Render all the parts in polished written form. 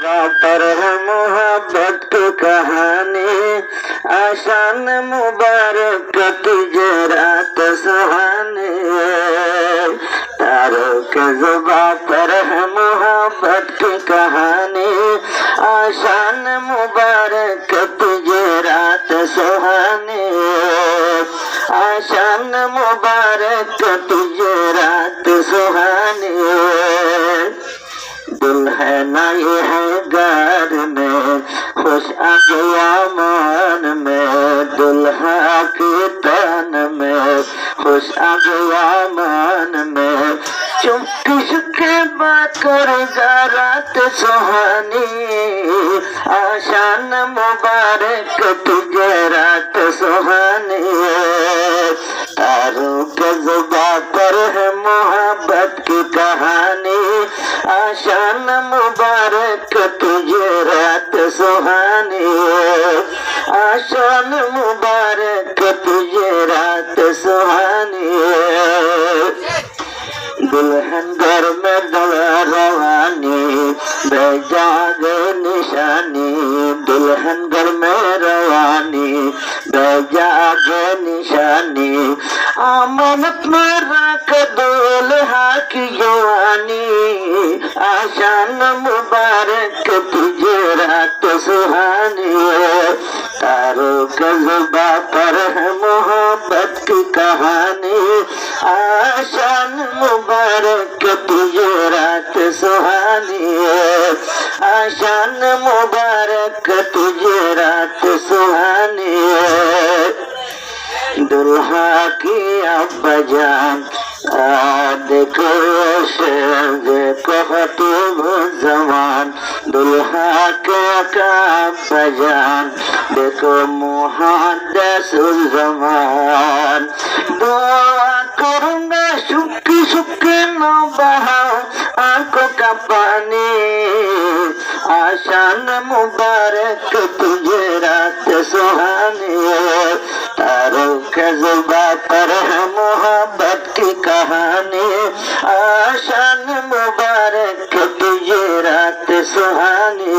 पर है मोहब्बत की कहानी, आशान मुबारक तुझे रात सुहानी। तारों के जुबां पर है मोहब्बत की कहानी, आशान मुबारक तुझे रात सुहानी। आशान मुबारक तुझे रात सुहानी। दुल्हन आई है घर में, खुश आ गया मन में। दुल्हा के तन में, खुश आ गया मन में। चुपके चुपके बात करेगा रात सुहानी, आशान मुबारक तुझे रात सुहानी। तारों के जुबां पर है मोहब्बत की कहानी, आशान मुबारक तुझे रात सुहानी। आशान मुबारक तुझे रात सुहानी। दुल्हन घर में रवानी, बेजाग निशानी। दुल्हन घर में रवानी, बेजाग निशानी। आमनत में रख दुल्हा की जवानी, आशान मुबारक तुझे रात सुहानी। तारों के जुबां पर है मोहब्बत की कहानी, आशान मुबारक तुझे रात सुहानी। आशान मुबारक तुझे रात सुहानी। दुल्हा की अब्बा जान देखो खतूब जवान। दुल्हा के अब्बा जान देखो मुहद्दिसुल ज़मान। दुआ करूंगा सुखी सुखी न बहाओ आंखों का पानी, आशान मुबारक तुझे रात सुहानी। तारों के जुबां पर है मोहब्बत की कहानी, आशान मुबारक तुझे रात सुहानी।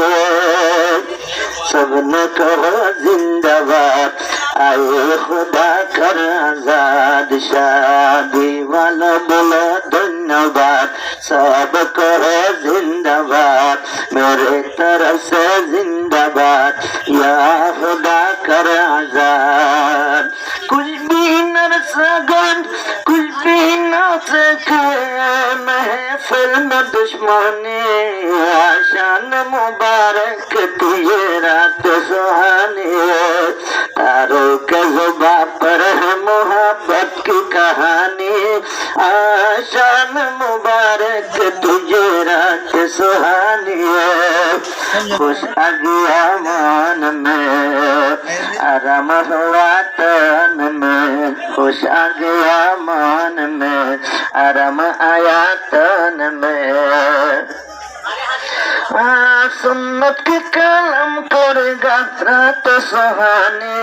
सबने कहो जिंदाबाद, आए खुदा कर आजाद। शादी वाला बोला धन्यवाद, सब कहो जिंदाबाद, मेरे तरफ से जिंदाबाद। या खुदा कर आजाद। कुछ भी न सगन, कुछ भी न सके महफिल में दुश्मनी, आशान मुबारक तुझे रात सुहानी। तारों के जुबां पर है मोहब्बत की कहानी, आशान मुबारक तुझे रात सुहानी। खुश आ गया मन में, आराम हुआ तन में। खुश आ गया मन में, आराम आया तन में। सुन्नत के कलम करेगा रात सुहानी,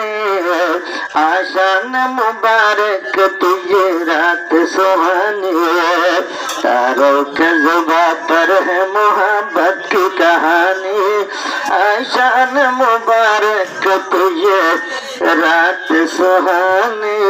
आशान मुबारक तुझे रात सुहानी। तारों के जुबां पर है मोहब्बत की कहानी, आशान मुबारक तुझे रात सुहानी।